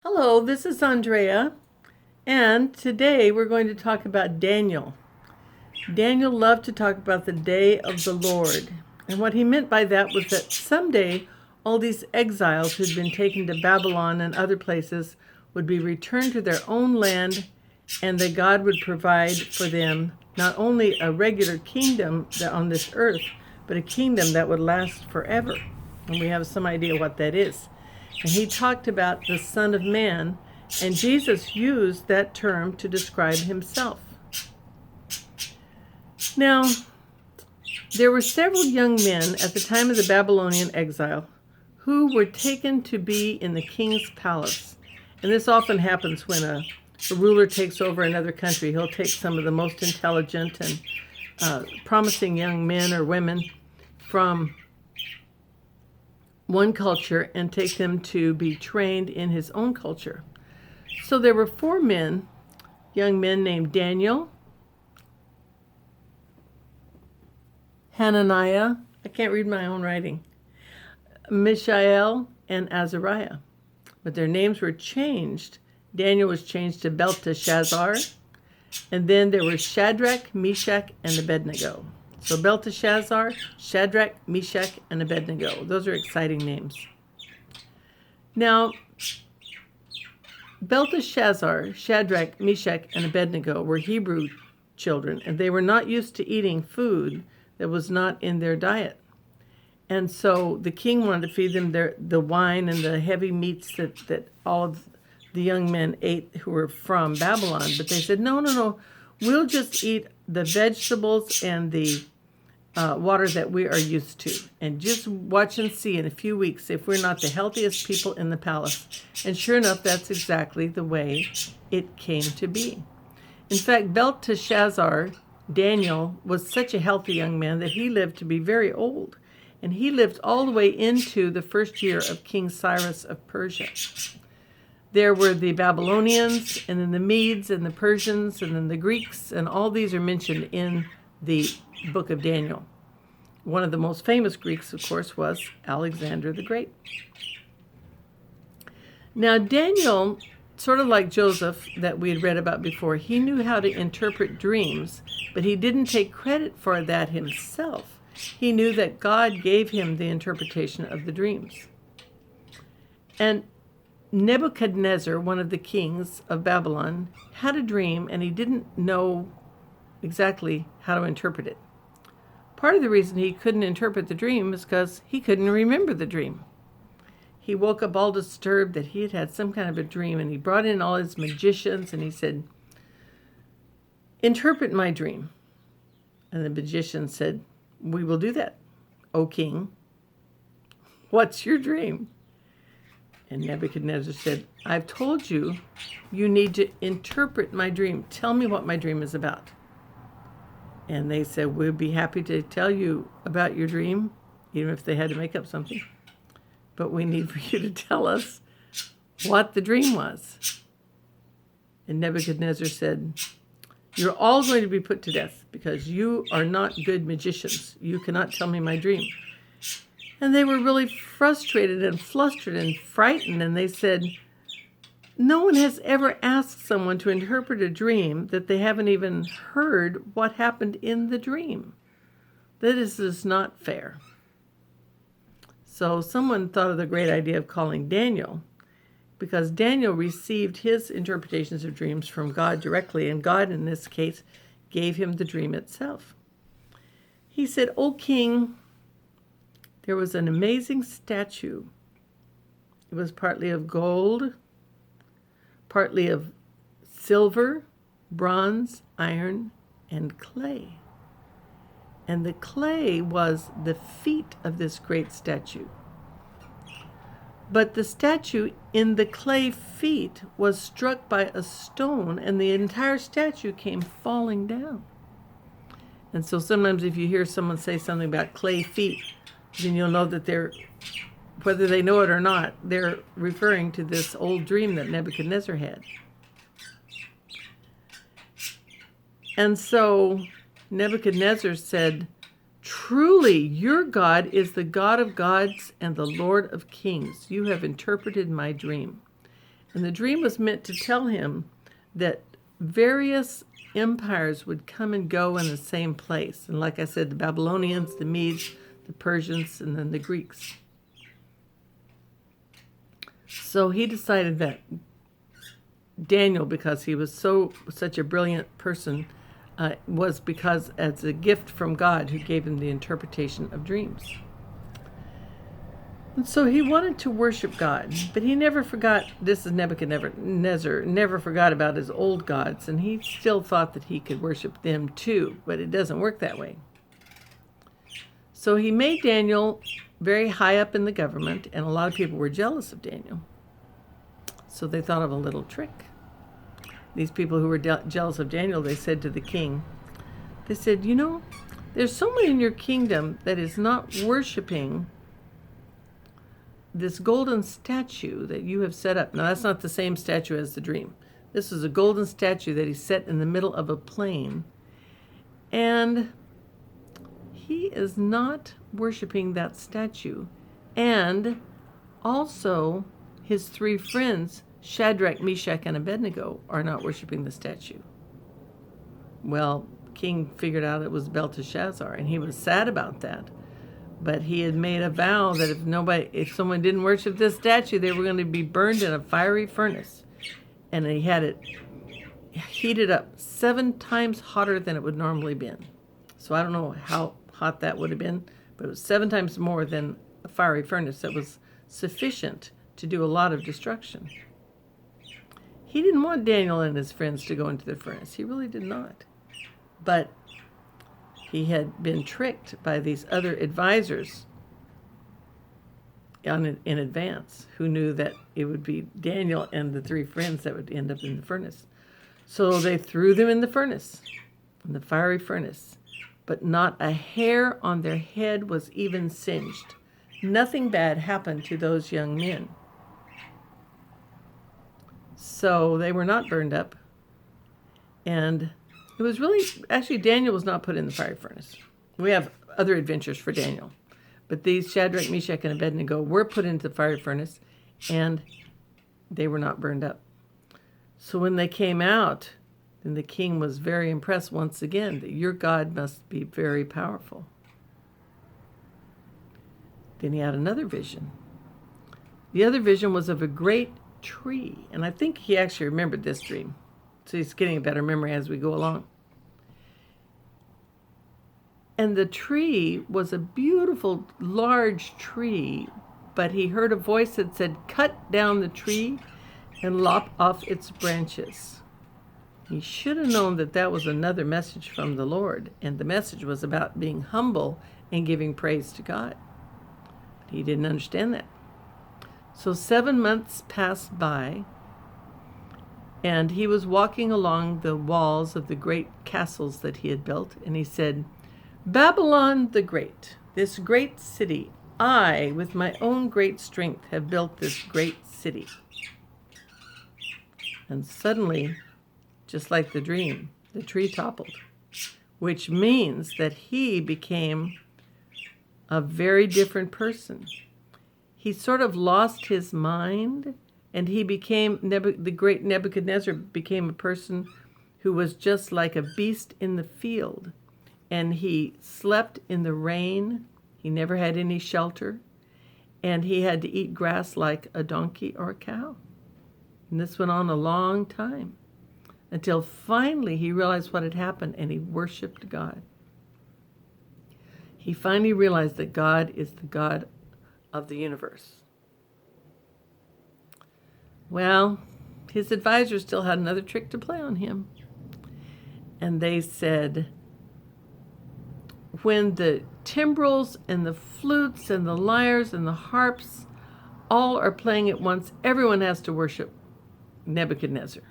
Hello, this is Andrea, and today we're going to talk about Daniel. Daniel loved to talk about the day of the Lord, and what he meant by that was that someday all these exiles who'd been taken to Babylon and other places would be returned to their own land, and that God would provide for them not only a regular kingdom on this earth, but a kingdom that would last forever. And we have some idea what that is. And he talked about the Son of Man, and Jesus used that term to describe himself. Now, there were several young men at the time of the Babylonian exile who were taken to be in the king's palace. And this often happens when a ruler takes over another country. He'll take some of the most intelligent and promising young men or women from one culture and take them to be trained in his own culture. So there were four young men named Daniel, Hananiah, I can't read my own writing, Mishael, and Azariah. But their names were changed. Daniel was changed to Belteshazzar, and then there were Shadrach, Meshach, and Abednego. So Belteshazzar, Shadrach, Meshach, and Abednego. Those are exciting names. Now, Belteshazzar, Shadrach, Meshach, and Abednego were Hebrew children, and they were not used to eating food that was not in their diet. And so the king wanted to feed them the wine and the heavy meats that all of the young men ate who were from Babylon. But they said, no, we'll just eat the vegetables and the water that we are used to. And just watch and see in a few weeks if we're not the healthiest people in the palace. And sure enough, that's exactly the way it came to be. In fact, Belteshazzar, Daniel, was such a healthy young man that he lived to be very old. And he lived all the way into the first year of King Cyrus of Persia. There were the Babylonians, and then the Medes, and the Persians, and then the Greeks, and all these are mentioned in the book of Daniel. One of the most famous Greeks, of course, was Alexander the Great. Now, Daniel, sort of like Joseph that we had read about before, he knew how to interpret dreams, but he didn't take credit for that himself. He knew that God gave him the interpretation of the dreams. And Nebuchadnezzar, one of the kings of Babylon, had a dream, and he didn't know exactly how to interpret it. Part of the reason he couldn't interpret the dream is because he couldn't remember the dream. He woke up all disturbed that he had had some kind of a dream, and he brought in all his magicians, and he said, "Interpret my dream." And the magician said, "We will do that, O king. What's your dream?" And Nebuchadnezzar said, "I've told you, you need to interpret my dream. Tell me what my dream is about." And they said, "We'd be happy to tell you about your dream, even if they had to make up something. But we need for you to tell us what the dream was." And Nebuchadnezzar said, "You're all going to be put to death because you are not good magicians. You cannot tell me my dream." And they were really frustrated and flustered and frightened, and they said, "No one has ever asked someone to interpret a dream that they haven't even heard what happened in the dream. This is not fair." So someone thought of the great idea of calling Daniel, because Daniel received his interpretations of dreams from God directly, and God, in this case, gave him the dream itself. He said, "O king, there was an amazing statue. It was partly of gold, partly of silver, bronze, iron, and clay. And the clay was the feet of this great statue. But the statue in the clay feet was struck by a stone, and the entire statue came falling down." And so sometimes if you hear someone say something about clay feet, then you'll know that whether they know it or not, they're referring to this old dream that Nebuchadnezzar had. And so Nebuchadnezzar said, "Truly, your God is the God of gods and the Lord of kings. You have interpreted my dream." And the dream was meant to tell him that various empires would come and go in the same place. And like I said, the Babylonians, the Medes, the Persians, and then the Greeks. So he decided that Daniel, because he was such a brilliant person, was because as a gift from God who gave him the interpretation of dreams. And so he wanted to worship God, but he never forgot, this is Nebuchadnezzar, never forgot about his old gods, and he still thought that he could worship them too, but it doesn't work that way. So he made Daniel very high up in the government, and a lot of people were jealous of Daniel. So they thought of a little trick. These people who were jealous of Daniel, they said to the king, they said, you know, there's someone in your kingdom that is not worshiping this golden statue that you have set up. Now, that's not the same statue as the dream. This is a golden statue that he set in the middle of a plain. And he is not worshiping that statue. And also, his three friends, Shadrach, Meshach, and Abednego, are not worshiping the statue. Well, king figured out it was Belteshazzar, and he was sad about that. But he had made a vow that if someone didn't worship this statue, they were going to be burned in a fiery furnace. And he had it heated up 7 times hotter than it would normally been. So I don't know how hot that would have been, but it was 7 times more than a fiery furnace that was sufficient to do a lot of destruction. He didn't want Daniel and his friends to go into the furnace. He really did not. But he had been tricked by these other advisors in advance who knew that it would be Daniel and the 3 friends that would end up in the furnace. So they threw them in the furnace, in the fiery furnace. But not a hair on their head was even singed. Nothing bad happened to those young men. So they were not burned up. And it was really, actually, Daniel was not put in the fiery furnace. We have other adventures for Daniel. But these Shadrach, Meshach, and Abednego were put into the fiery furnace, and they were not burned up. So when they came out, then the king was very impressed once again that your God must be very powerful. Then he had another vision. The other vision was of a great tree, and I think he actually remembered this dream. So he's getting a better memory as we go along. And the tree was a beautiful, large tree, but he heard a voice that said, cut down the tree and lop off its branches. He should have known that that was another message from the Lord, and the message was about being humble and giving praise to God. But he didn't understand that. So 7 months passed by, and he was walking along the walls of the great castles that he had built, and he said, Babylon the Great, this great city, I, with my own great strength, have built this great city. And suddenly, just like the dream, the tree toppled, which means that he became a very different person. He sort of lost his mind, and he became, the great Nebuchadnezzar became a person who was just like a beast in the field. And he slept in the rain. He never had any shelter. And he had to eat grass like a donkey or a cow. And this went on a long time, until finally he realized what had happened, and he worshiped God. He finally realized that God is the God of the universe. Well, his advisors still had another trick to play on him. And they said, when the timbrels and the flutes and the lyres and the harps all are playing at once, everyone has to worship Nebuchadnezzar.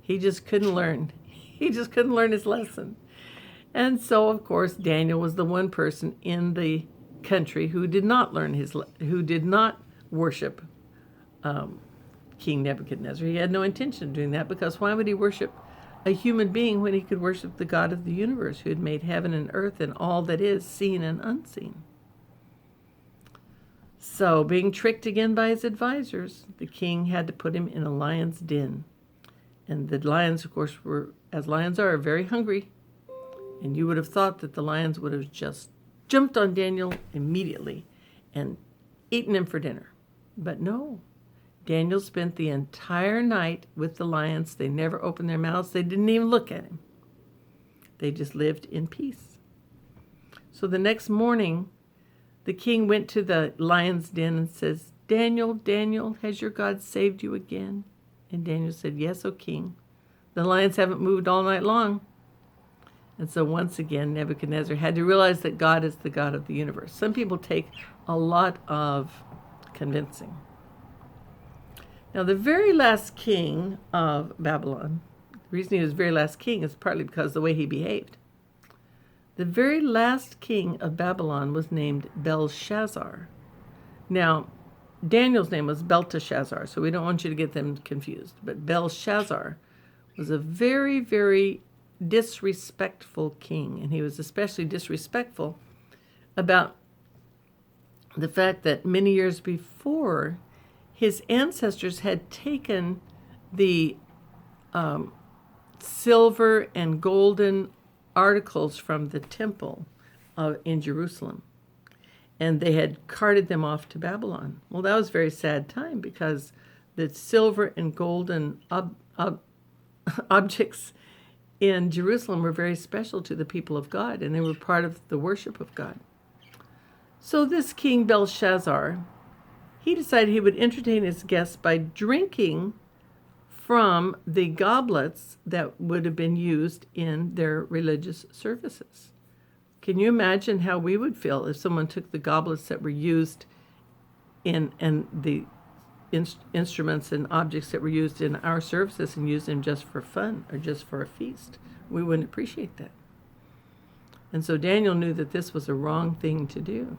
He just couldn't learn. He just couldn't learn his lesson. And so, of course, Daniel was the one person in the country who did not worship King Nebuchadnezzar. He had no intention of doing that, because why would he worship a human being when he could worship the God of the universe, who had made heaven and earth and all that is seen and unseen? So, being tricked again by his advisors, the king had to put him in a lion's den. And the lions, of course, were, as lions are, very hungry. And you would have thought that the lions would have just jumped on Daniel immediately and eaten him for dinner. But no. Daniel spent the entire night with the lions. They never opened their mouths. They didn't even look at him. They just lived in peace. So the next morning, the king went to the lion's den and says, Daniel, Daniel, has your God saved you again? And Daniel said, yes, O king. The lions haven't moved all night long. And so once again, Nebuchadnezzar had to realize that God is the God of the universe. Some people take a lot of convincing. Now, the very last king of Babylon, the reason he was very last king is partly because of the way he behaved. The very last king of Babylon was named Belshazzar. Now, Daniel's name was Belteshazzar, so we don't want you to get them confused. But Belshazzar was a very, very disrespectful king, and he was especially disrespectful about the fact that many years before, his ancestors had taken the silver and golden articles from the temple in Jerusalem, and they had carted them off to Babylon. Well, that was a very sad time because the silver and golden objects in Jerusalem were very special to the people of God, and they were part of the worship of God. So this king Belshazzar, he decided he would entertain his guests by drinking from the goblets that would have been used in their religious services. Can you imagine how we would feel if someone took the goblets that were used in and the instruments and objects that were used in our services and used them just for fun or just for a feast? We wouldn't appreciate that. And so Daniel knew that this was a wrong thing to do.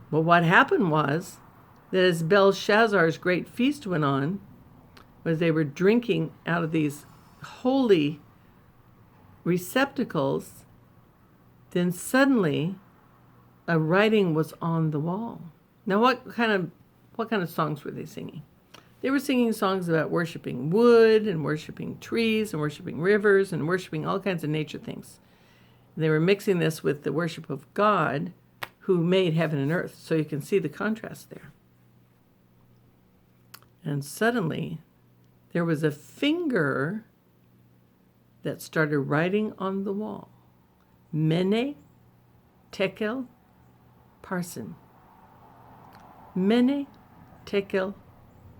But what happened was that as Belshazzar's great feast went on, as they were drinking out of these holy receptacles, then suddenly a writing was on the wall. Now, what kind of songs were they singing? They were singing songs about worshiping wood and worshiping trees and worshiping rivers and worshiping all kinds of nature things. And they were mixing this with the worship of God who made heaven and earth. So you can see the contrast there. And suddenly, there was a finger that started writing on the wall. Mene, Tekel, Parsin. Mene, Tekel,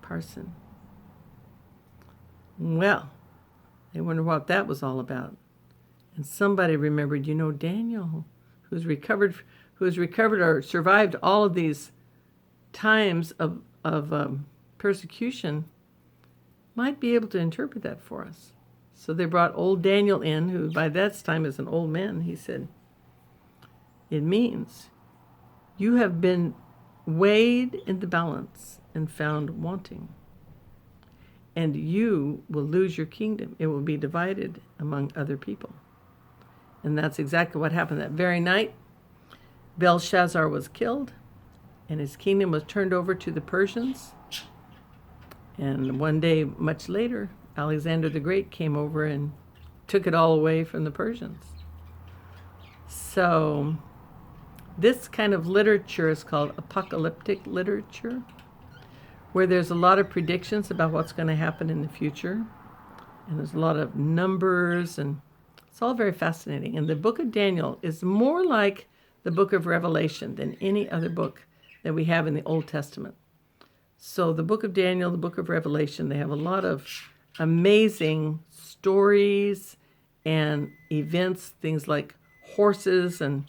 Parsin. Well, they wonder what that was all about. And somebody remembered, Daniel, who's recovered or survived all of these times of persecution, might be able to interpret that for us. So they brought old Daniel in, who by that time is an old man. He said, it means you have been weighed in the balance and found wanting. And you will lose your kingdom. It will be divided among other people. And that's exactly what happened that very night. Belshazzar was killed, and his kingdom was turned over to the Persians. And one day, much later, Alexander the Great came over and took it all away from the Persians. So this kind of literature is called apocalyptic literature, where there's a lot of predictions about what's going to happen in the future. And there's a lot of numbers, and it's all very fascinating. And the book of Daniel is more like the book of Revelation than any other book that we have in the Old Testament. So the book of Daniel, the book of Revelation, they have a lot of amazing stories and events, things like horses and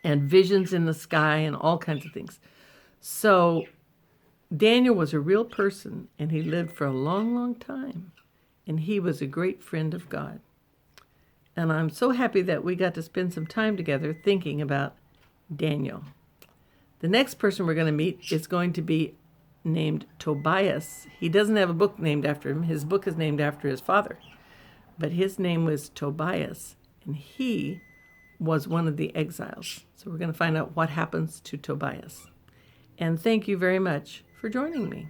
visions in the sky and all kinds of things. So Daniel was a real person, and he lived for a long, long time, and he was a great friend of God. And I'm so happy that we got to spend some time together thinking about Daniel. The next person we're going to meet is going to be named Tobias. He doesn't have a book named after him. His book is named after his father. But his name was Tobias, and he was one of the exiles. So we're going to find out what happens to Tobias. And thank you very much for joining me.